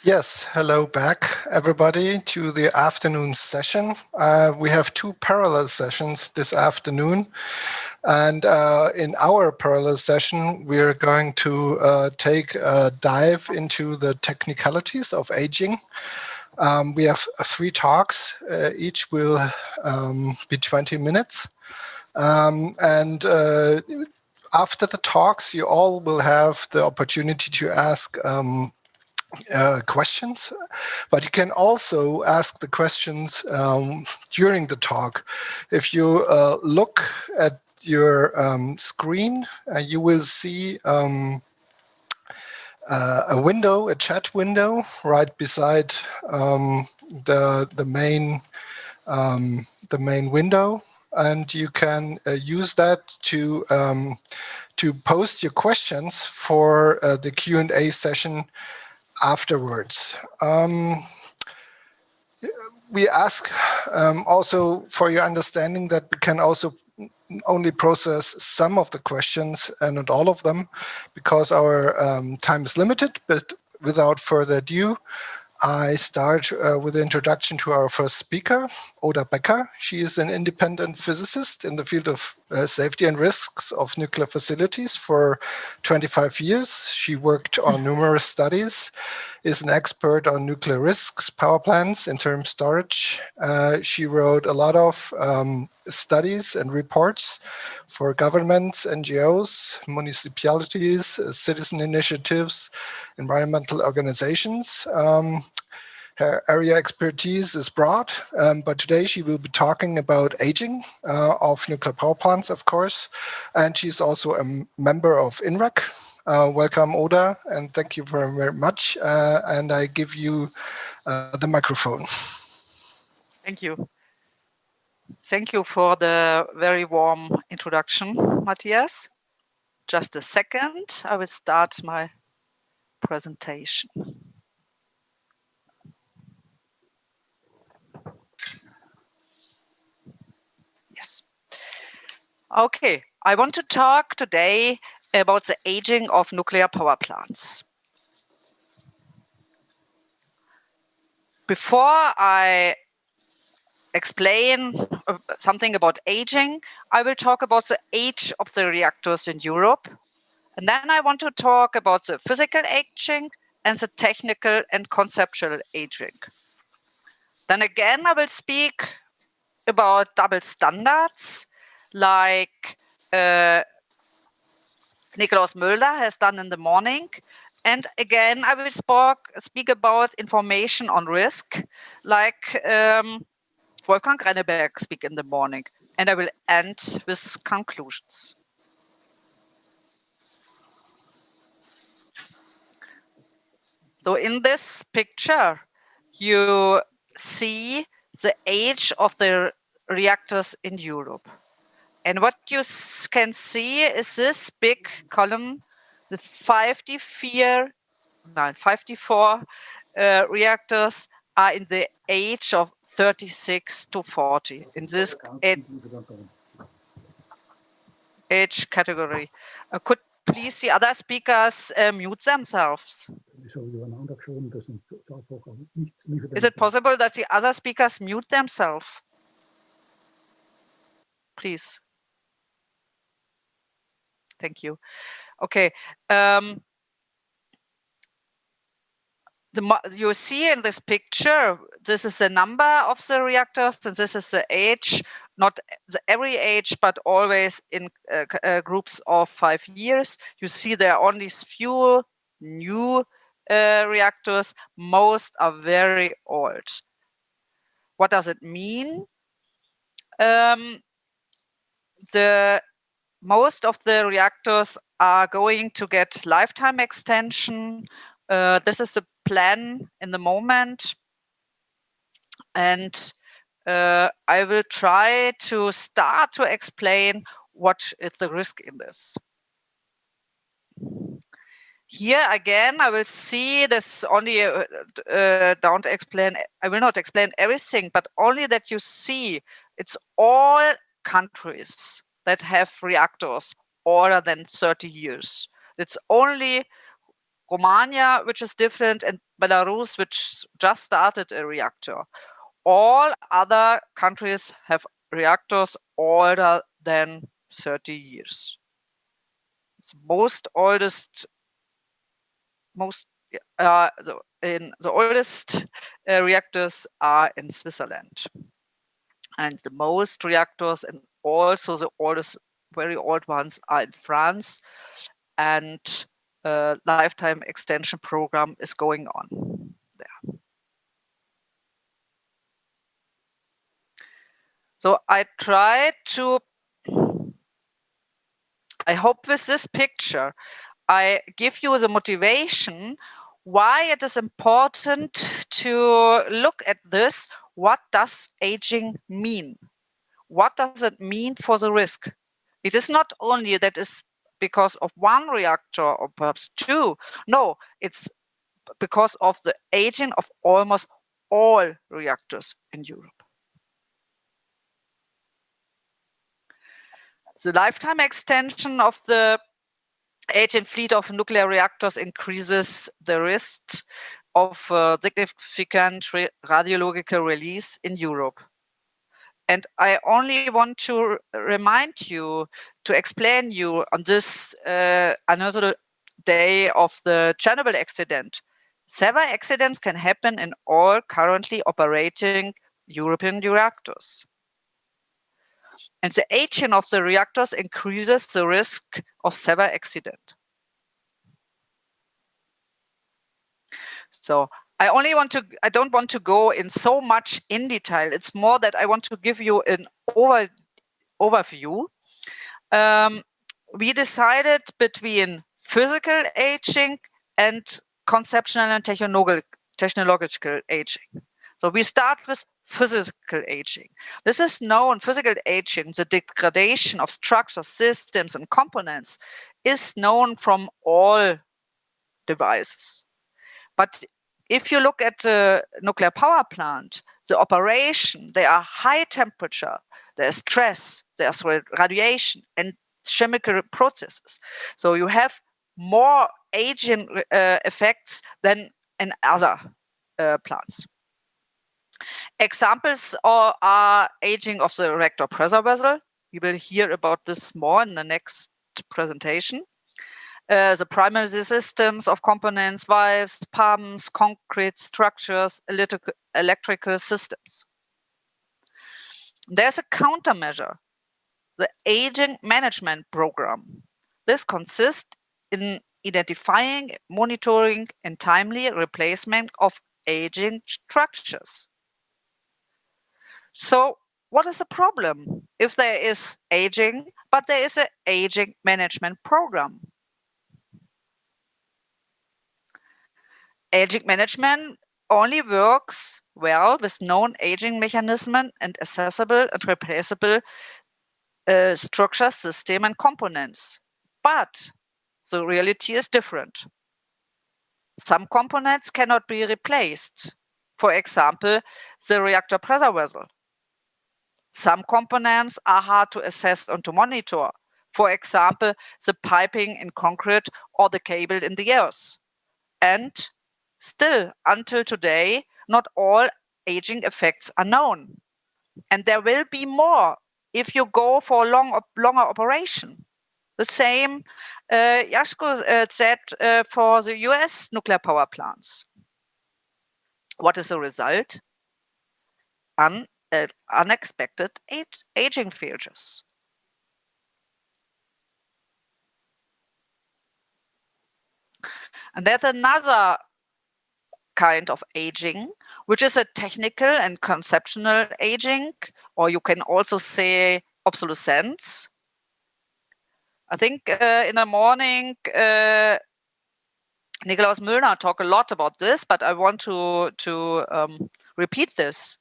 Yes, hello back, everybody, to the afternoon session. We have two parallel sessions this afternoon. And in our parallel session, we're going to take a dive into the technicalities of aging. We have three talks. Each will be 20 minutes. And after the talks, you all will have the opportunity to ask questions, but you can also ask the questions during the talk. If you look at your screen, you will see a window, a chat window, right beside the main window, and you can use that to post your questions for the Q&A session afterwards. We ask also for your understanding that we can also only process some of the questions and not all of them because our time is limited. But without further ado, I start with the introduction to our first speaker, Oda Becker. She is an independent physicist in the field of safety and risks of nuclear facilities for 25 years. She worked on numerous studies, is an expert on nuclear risks, power plants, interim storage. She wrote a lot of studies and reports for governments, NGOs, municipalities, citizen initiatives, environmental organizations. Her area expertise is broad, but today she will be talking about aging of nuclear power plants, of course, and she's also a member of INRAC. Welcome, Oda, and thank you very much. And I give you the microphone. Thank you. Thank you for the very warm introduction, Matthias. Just a second, I will start my presentation. Yes. Okay, I want to talk today about the aging of nuclear power plants. Before I explain something about aging, I will talk about the age of the reactors in Europe. And then I want to talk about the physical aging and the technical and conceptual aging. Then again, I will speak about double standards, like Nikolaus Müller has done in the morning. And again, I will speak about information on risk, like Wolfgang Renneberg speak in the morning. And I will end with conclusions. So in this picture, you see the age of the reactors in Europe. And what you can see is this big column, the 54 reactors are in the age of 36 to 40, in this age category. Could please the other speakers mute themselves? Is it possible that the other speakers mute themselves? Please. Thank you. Okay. You see in this picture, this is the number of the reactors, and this is the age, not every age, but always in groups of 5 years. You see there are only few new reactors. Most are very old. What does it mean? Most of the reactors are going to get lifetime extension. This is the plan in the moment. And I will try to start to explain what is the risk in this. Here again, I will see this only, I will not explain everything, but only that you see it's all countries that have reactors older than 30 years. It's only Romania, which is different, and Belarus, which just started a reactor. All other countries have reactors older than 30 years. It's most oldest, the oldest reactors are in Switzerland, and the most reactors and also the oldest, very old ones are in France, and lifetime extension program is going on there. So I hope with this picture, I give you the motivation why it is important to look at this. What does aging mean? What does it mean for the risk? It is not only that is because of one reactor or perhaps two. No, it's because of the aging of almost all reactors in Europe. The lifetime extension of the aging fleet of nuclear reactors increases the risk of significant radiological release in Europe. And I only want to remind you, to explain you on this another day of the Chernobyl accident. Several accidents can happen in all currently operating European reactors. And the aging of the reactors increases the risk of several accidents. So I don't want to go in so much in detail. It's more that I want to give you an overview. We decided between physical aging and conceptual and technological aging. So we start with physical aging. This is known, physical aging, the degradation of structures, systems, and components is known from all devices. But if you look at the nuclear power plant, the operation, there are high temperature, there's stress, there's radiation and chemical processes. So you have more aging effects than in other plants. Examples are aging of the reactor pressure vessel. We will hear about this more in the next presentation. The primary systems of components, valves, pumps, concrete structures, electrical systems. There's a countermeasure, the aging management program. This consists in identifying, monitoring, and timely replacement of aging structures. So what is the problem if there is aging, but there is an aging management program? Aging management only works well with known aging mechanisms and accessible and replaceable structures, systems, and components. But the reality is different. Some components cannot be replaced. For example, the reactor pressure vessel. Some components are hard to assess and to monitor. For example, the piping in concrete or the cable in the earth. And still, until today, not all aging effects are known. And there will be more if you go for a longer operation. The same Jasko said for the US nuclear power plants. What is the result? Unexpected aging failures. And there's another kind of aging, which is a technical and conceptual aging, or you can also say obsolescence. I think in the morning, Nikolaus Müllner talked a lot about this, but I want to repeat this.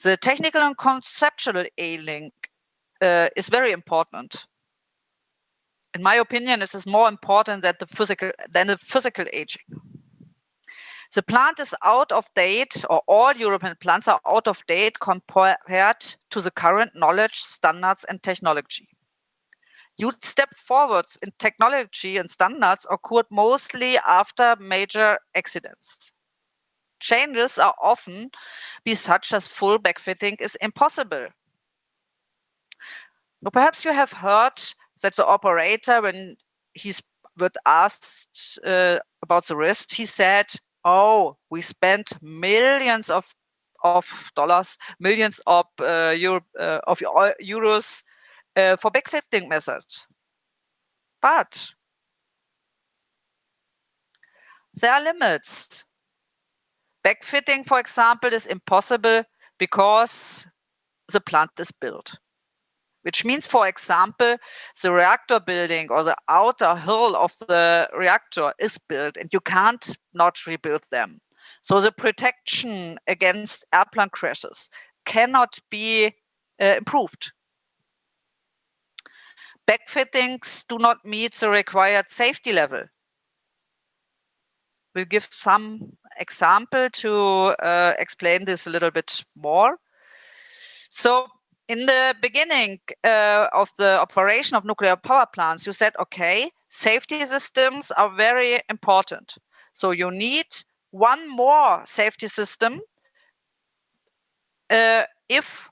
The technical and conceptual aging is very important. In my opinion, this is more important than the physical aging. The plant is out of date, or all European plants are out of date compared to the current knowledge, standards, and technology. Huge step forwards in technology and standards occurred mostly after major accidents. Changes are often be such as full backfitting is impossible. Now, perhaps you have heard that the operator, when he's asked about the risk, he said, "Oh, we spent millions of dollars, millions of euros for backfitting methods." But there are limits. Backfitting, for example, is impossible because the plant is built. Which means, for example, the reactor building or the outer hull of the reactor is built and you can't not rebuild them. So the protection against airplane crashes cannot be improved. Backfittings do not meet the required safety level. We'll give some example to explain this a little bit more. So in the beginning of the operation of nuclear power plants, you said, okay, safety systems are very important. So you need one more safety system. If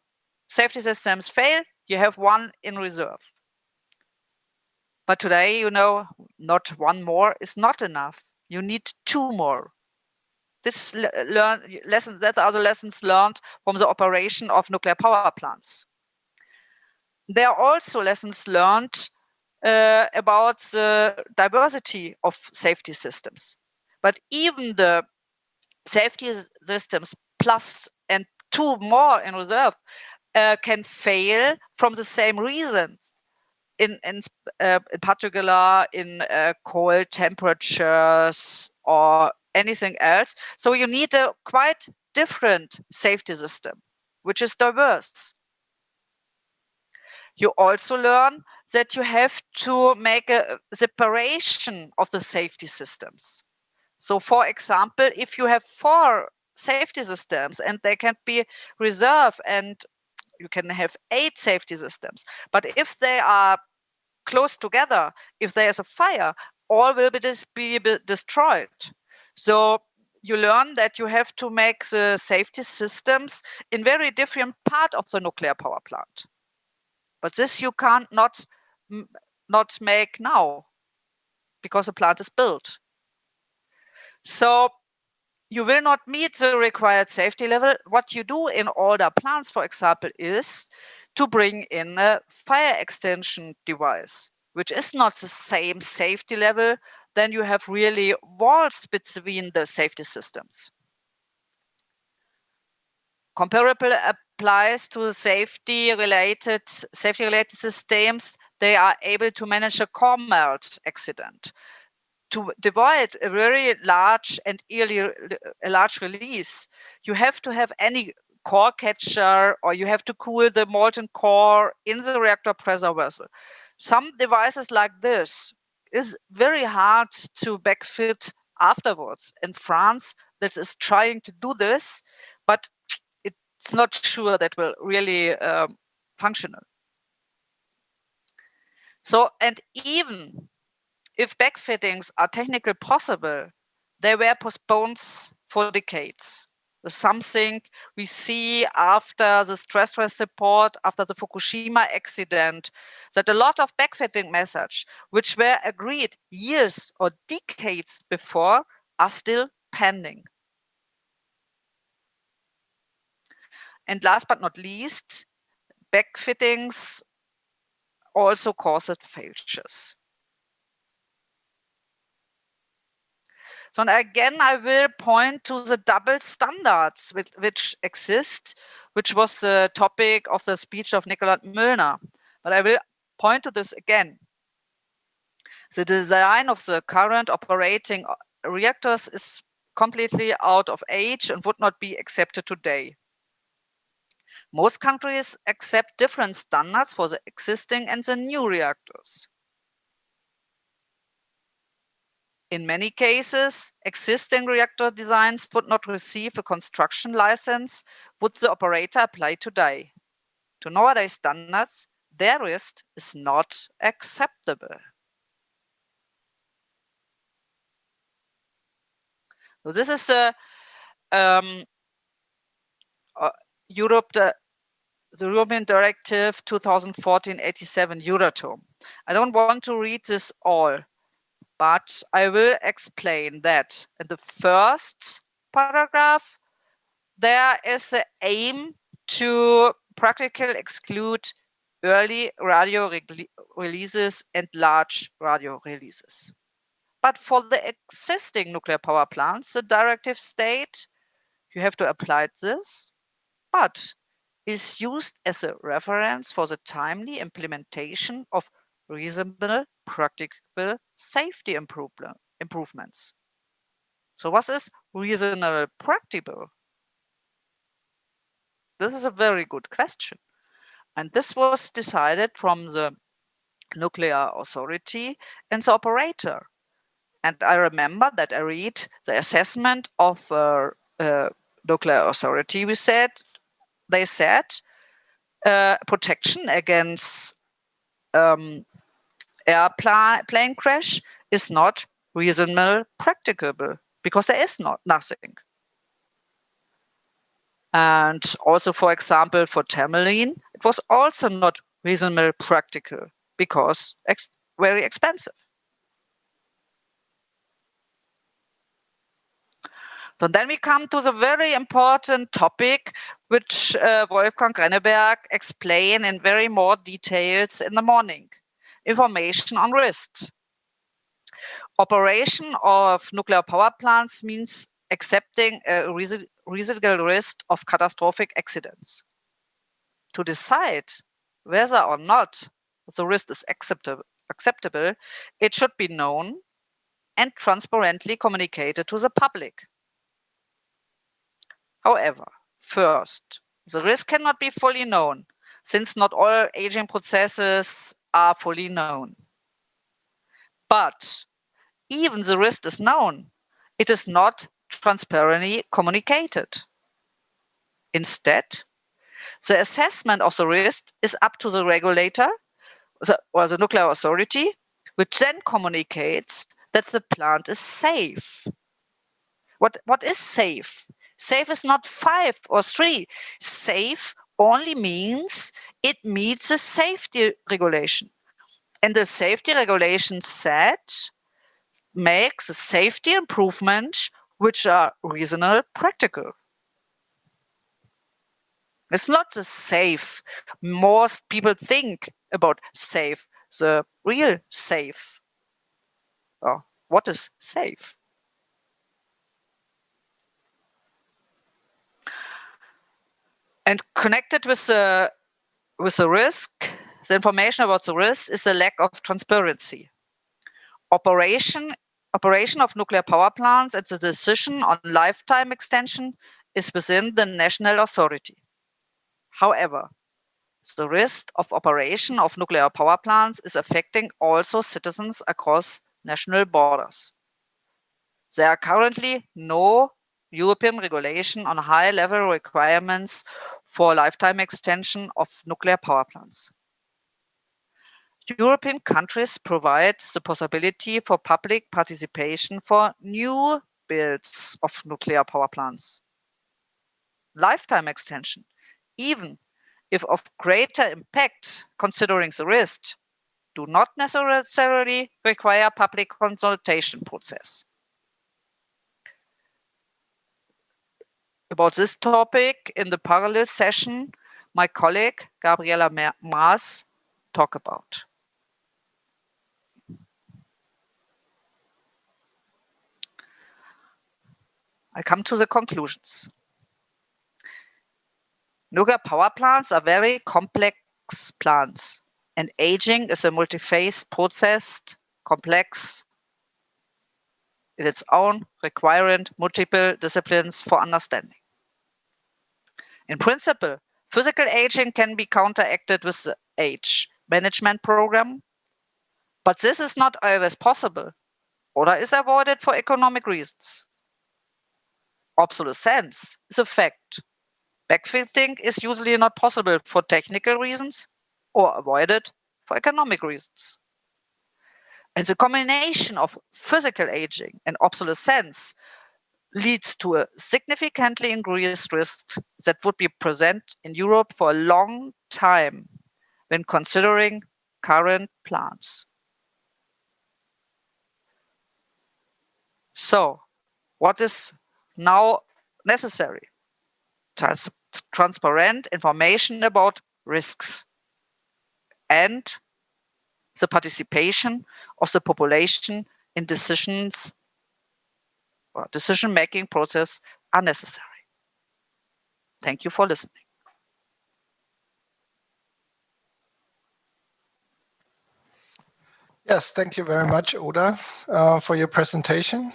safety systems fail, you have one in reserve. But today, you know, not one more is not enough. You need two more. That are the lessons learned from the operation of nuclear power plants. There are also lessons learned about the diversity of safety systems. But even the safety systems plus and two more in reserve can fail from the same reasons. In particular, in cold temperatures or anything else. So you need a quite different safety system, which is diverse. You also learn that you have to make a separation of the safety systems. So, for example, if you have 4 safety systems and they can be reserved and you can have 8 safety systems, but if they are close together, if there is a fire, all will be destroyed. So you learn that you have to make the safety systems in very different part of the nuclear power plant. But this you can't not make now because the plant is built. So you will not meet the required safety level. What you do in older plants, for example, is to bring in a fire extinction device, which is not the same safety level. Then you have really walls between the safety systems. Comparable applies to safety-related systems. They are able to manage a core melt accident. To avoid a very large and a large release, you have to have any core catcher, or you have to cool the molten core in the reactor pressure vessel. Some devices like this is very hard to backfit afterwards. In France, that is trying to do this, but it's not sure that will really functional. So, and even if backfittings are technically possible, they were postponed for decades. Something we see after the stress report, after the Fukushima accident, that a lot of backfitting methods, which were agreed years or decades before, are still pending. And last but not least, backfittings also caused failures. So again, I will point to the double standards which exist, which was the topic of the speech of Nicolai Müllner. But I will point to this again. The design of the current operating reactors is completely out of age and would not be accepted today. Most countries accept different standards for the existing and the new reactors. In many cases, existing reactor designs would not receive a construction license would the operator apply today. To nowadays standards, their risk is not acceptable. So this is um, Europe, the European Directive 2014-87 Euratom. I don't want to read this all, but I will explain that in the first paragraph, there is the aim to practically exclude early radio releases and large radio releases. But for the existing nuclear power plants, the directive state you have to apply this, but is used as a reference for the timely implementation of reasonable, practicable safety improvements. So what is reasonable, practicable? This is a very good question. And this was decided from the nuclear authority and the operator. And I remember that I read the assessment of nuclear authority. They said protection against airplane crash is not reasonable, practicable because there is nothing. And also, for example, for Tamerlane, it was also not reasonable, practical because very expensive. So then we come to the very important topic, which Wolfgang Renneberg explained in very more details in the morning. Information on risks. Operation of nuclear power plants means accepting a residual risk of catastrophic accidents. To decide whether or not the risk is acceptable, it should be known and transparently communicated to the public. However, first, the risk cannot be fully known, since not all aging processes are fully known. But even the risk is known, it is not transparently communicated. Instead, the assessment of the risk is up to the regulator or the nuclear authority, which then communicates that the plant is safe. What is safe? Safe is not 5 or 3. Safe only means it meets the safety regulation. And the safety regulation set makes the safety improvements which are reasonable, practical. It's not the safe. Most people think about safe, the real safe. Oh, what is safe? And connected with the risk, the information about the risk is a lack of transparency. Operation of nuclear power plants and the decision on lifetime extension is within the national authority. However, the risk of operation of nuclear power plants is affecting also citizens across national borders. There are currently no European regulation on high-level requirements for lifetime extension of nuclear power plants. European countries provide the possibility for public participation for new builds of nuclear power plants. Lifetime extension, even if of greater impact considering the risk, do not necessarily require public consultation process. About this topic in the parallel session, my colleague Gabriela Maas talk about. I come to the conclusions. Nuclear power plants are very complex plants, and aging is a multi-phase process, complex in its own, requiring multiple disciplines for understanding. In principle, physical aging can be counteracted with the age management program, but this is not always possible or is avoided for economic reasons. Obsolescence is a fact. Backfitting is usually not possible for technical reasons, or avoided for economic reasons. And the combination of physical aging and obsolescence leads to a significantly increased risk that would be present in Europe for a long time when considering current plans. So, what is now necessary? Transparent information about risks and the participation of the population in decisions or decision-making process are necessary. Thank you for listening. Yes, thank you very much, Oda, for your presentation.